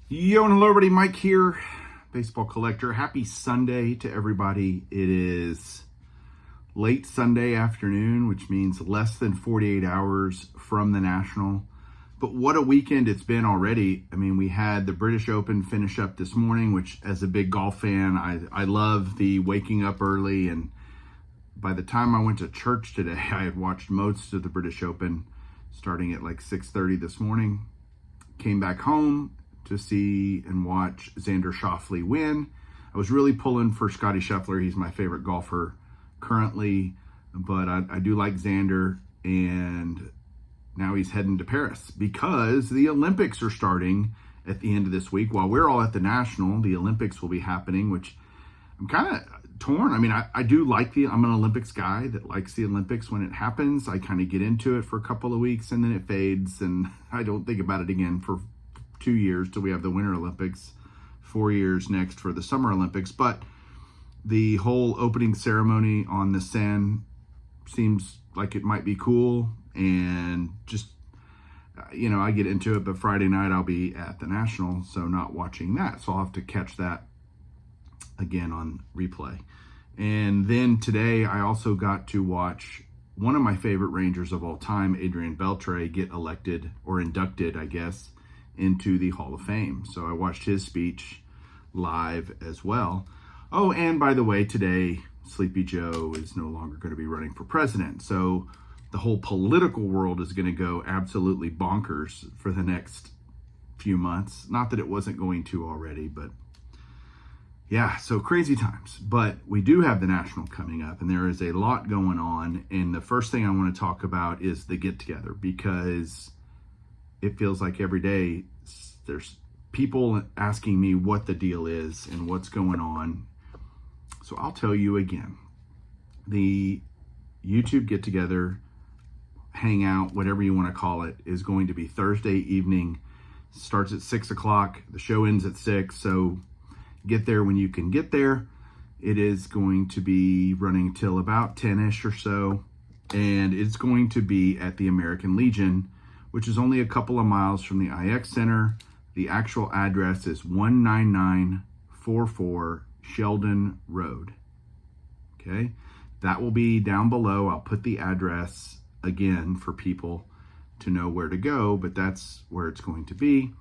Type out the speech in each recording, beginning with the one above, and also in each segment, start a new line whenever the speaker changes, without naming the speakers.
Yo, and hello everybody, Mike here, baseball collector. Happy Sunday to everybody. It is late Sunday afternoon, which means less than 48 hours from the National. But what a weekend it's been already. I mean, we had the British Open finish up this morning, which as a big golf fan, I love the waking up early. And by the time I went to church today, I had watched most of the British Open starting at like 6:30 this morning. Came back home to see and watch Xander Schauffele win. I was really pulling for Scottie Scheffler. He's my favorite golfer currently, but I do like Xander, and now he's heading to Paris because the Olympics are starting at the end of this week. While we're all at the National, the Olympics will be happening, which I'm kind of torn. I mean, I do like I'm an Olympics guy that likes the Olympics when it happens. I kind of get into it for a couple of weeks and then it fades and I don't think about it again for 2 years till we have the Winter Olympics, 4 years next for the Summer Olympics. But the whole opening ceremony on the Seine seems like it might be cool, and just, I get into it, but Friday night I'll be at the National, so not watching that. So I'll have to catch that again on replay. And then today I also got to watch one of my favorite Rangers of all time, Adrian Beltre, get elected, or inducted, I guess, into the Hall of Fame. So I watched his speech live as well. Oh, and by the way, today, Sleepy Joe is no longer going to be running for president. So the whole political world is going to go absolutely bonkers for the next few months. Not that it wasn't going to already, but yeah, so crazy times. But we do have the National coming up, and there is a lot going on. And the first thing I want to talk about is the get-together, because it feels like every day there's people asking me what the deal is and what's going on. So I'll tell you again. The YouTube get-together, hangout, whatever you want to call it, is going to be Thursday evening. Starts at 6 o'clock. The show ends at 6, so get there when you can get there. It is going to be running till about 10-ish or so, and it's going to be at the American Legion, which is only a couple of miles from the IX Center. The actual address is 19944 Sheldon Road. Okay, that will be down below. I'll put the address again for people to know where to go, but that's where it's going to be.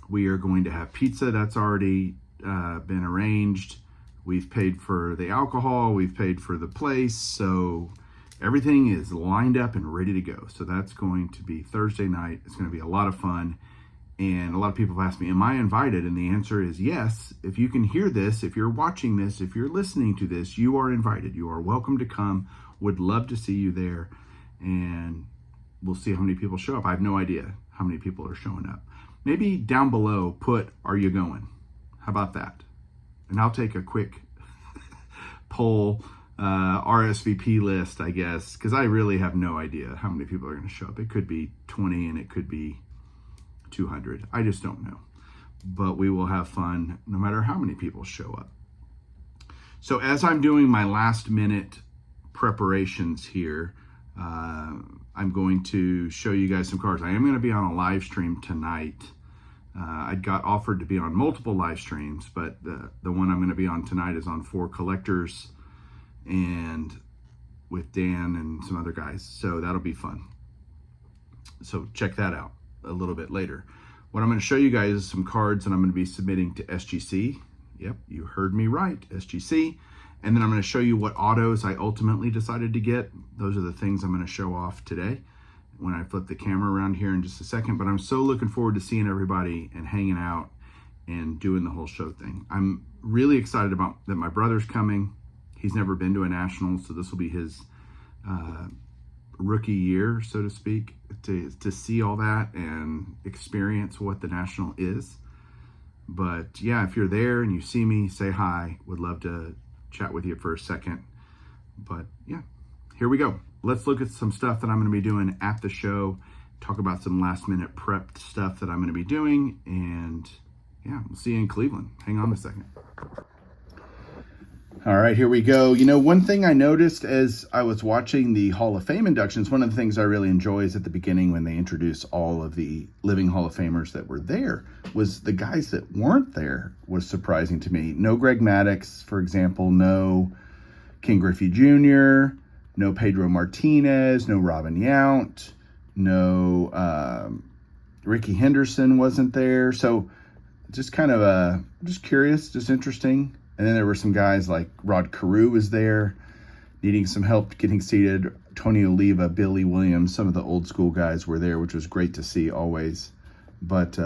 We are going to have pizza. That's already been arranged. We've paid for the alcohol. We've paid for the place. So everything is lined up and ready to go. So that's going to be Thursday night. It's going to be a lot of fun. And a lot of people have asked me, am I invited? And the answer is yes. If you can hear this, if you're watching this, if you're listening to this, you are invited. You are welcome to come. Would love to see you there. And we'll see how many people show up. I have no idea how many people are showing up. Maybe down below, put, are you going? How about that? And I'll take a quick poll, RSVP list, I guess, because I really have no idea how many people are going to show up. It could be 20 and it could be 200. I just don't know. But we will have fun no matter how many people show up. So as I'm doing my last minute preparations here, I'm going to show you guys some cards. I am going to be on a live stream tonight. I got offered to be on multiple live streams, but the one I'm going to be on tonight is on 4 collectors and with Dan and some other guys. So that'll be fun. So check that out a little bit later. What I'm going to show you guys is some cards that I'm going to be submitting to SGC. Yep, you heard me right, SGC. And then I'm going to show you what autos I ultimately decided to get. Those are the things I'm going to show off today when I flip the camera around here in just a second. But I'm so looking forward to seeing everybody and hanging out and doing the whole show thing. I'm really excited about that. My brother's coming. He's never been to a national, so this will be his rookie year, so to speak, to see all that and experience what the national is. But yeah, if you're there and you see me, say hi. Would love to chat with you for a second. But yeah, here we go. Let's look at some stuff that I'm going to be doing at the show, talk about some last minute prepped stuff that I'm going to be doing, and yeah, we'll see you in Cleveland. Hang on a second. All right, here we go. You know, one thing I noticed as I was watching the Hall of Fame inductions, one of the things I really enjoy is at the beginning when they introduce all of the living Hall of Famers that were there, was the guys that weren't there was surprising to me. No Greg Maddux, for example, no King Griffey Jr., no Pedro Martinez, no Robin Yount, no Ricky Henderson wasn't there. So just kind of just curious, just interesting. And then there were some guys like Rod Carew was there, needing some help getting seated. Tony Oliva, Billy Williams, some of the old school guys were there, which was great to see always. But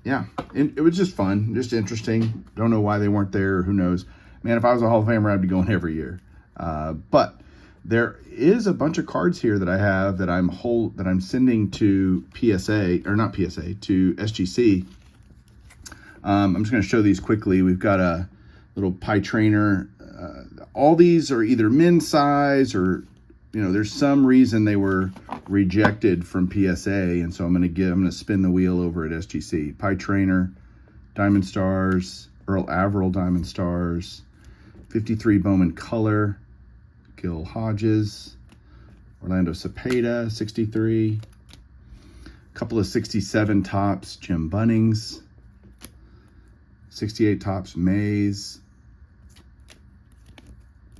yeah, it was just fun, just interesting. Don't know why they weren't there, who knows. Man, if I was a Hall of Famer, I'd be going every year. But there is a bunch of cards here that I have that I'm sending to PSA, or not PSA, to SGC. I'm just going to show these quickly. We've got a little pie trainer. All these are either men's size or, you know, there's some reason they were rejected from PSA. And so I'm going to spin the wheel over at SGC. Pie trainer, Diamond Stars, Earl Averill Diamond Stars, 53 Bowman Color, Gil Hodges, Orlando Cepeda, 63, a couple of 67 tops, Jim Bunnings, 68 tops, Mays.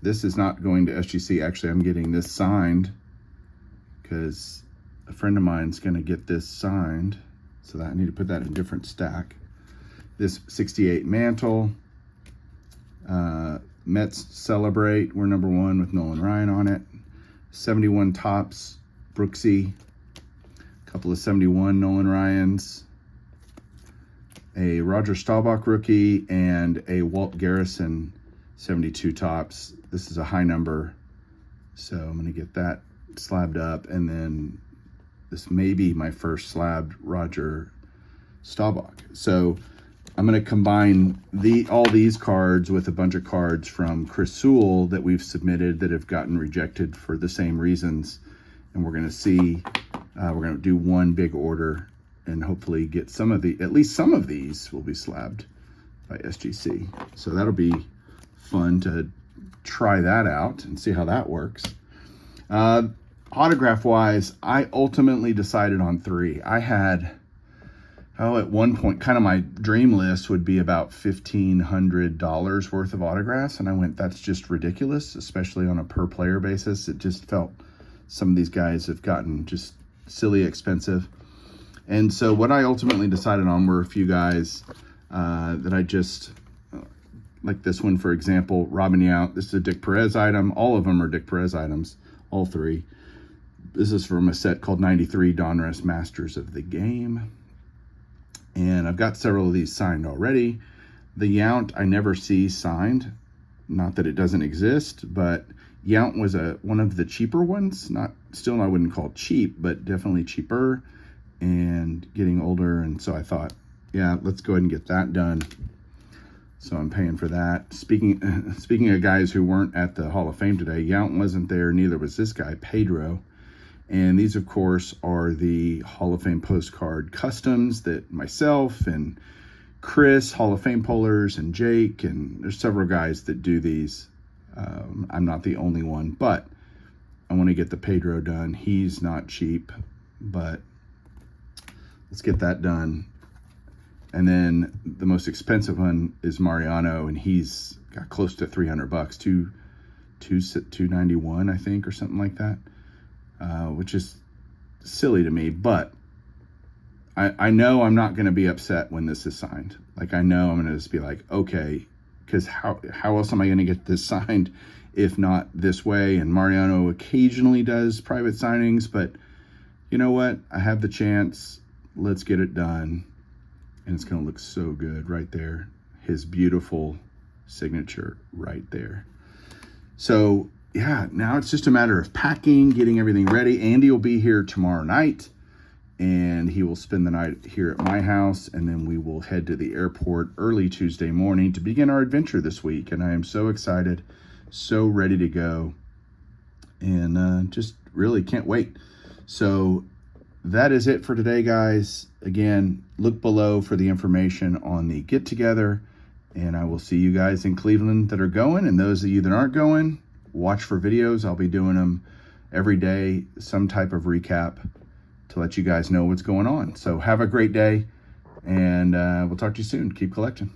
This is not going to SGC. Actually, I'm getting this signed because a friend of mine's going to get this signed. So that I need to put that in a different stack. This 68 Mantle. Mets Celebrate. We're number 1 with Nolan Ryan on it. 71 tops, Brooksy. A couple of 71 Nolan Ryans. A Roger Staubach rookie and a Walt Garrison 72 tops. This is a high number, so I'm going to get that slabbed up, and then this may be my first slabbed Roger Staubach. So I'm going to combine all these cards with a bunch of cards from Chris Sewell that we've submitted that have gotten rejected for the same reasons, and we're going to see, we're going to do one big order and hopefully get at least some of these will be slabbed by SGC. So that'll be fun to try that out and see how that works. Autograph wise, I ultimately decided on 3. I had, at one point, kind of my dream list would be about $1,500 worth of autographs. And I went, that's just ridiculous, especially on a per player basis. It just felt some of these guys have gotten just silly expensive. And so what I ultimately decided on were a few guys that I just, like this one, for example, Robin Yount. This is a Dick Perez item. All of them are Dick Perez items, all 3. This is from a set called 93 Donruss Masters of the Game. And I've got several of these signed already. The Yount I never see signed. Not that it doesn't exist, but Yount was one of the cheaper ones. Still I wouldn't call it cheap, but definitely cheaper and getting older. And so I thought, yeah, let's go ahead and get that done. So I'm paying for that. Speaking of guys who weren't at the Hall of Fame today, Yount wasn't there, neither was this guy, Pedro. And these, of course, are the Hall of Fame postcard customs that myself and Chris, Hall of Fame pullers, and Jake, and there's several guys that do these. I'm not the only one, but I want to get the Pedro done. He's not cheap, but let's get that done. And then the most expensive one is Mariano, and he's got close to $300, $291, I think, or something like that, which is silly to me. But I know I'm not going to be upset when this is signed. Like, I know I'm going to just be like, okay, because how else am I going to get this signed if not this way? And Mariano occasionally does private signings, but you know what? I have the chance. Let's get it done. And it's going to look so good right there. His beautiful signature right there. So, yeah, now it's just a matter of packing, getting everything ready. Andy will be here tomorrow night, and he will spend the night here at my house, and then we will head to the airport early Tuesday morning to begin our adventure this week. And I am so excited, so ready to go, and just really can't wait. So that is it for today, guys. Again, look below for the information on the get-together And I will see you guys in Cleveland that are going, and those of you that aren't going, watch for videos. I'll be doing them every day, some type of recap to let you guys know what's going on. So have a great day, and we'll talk to you soon. Keep collecting.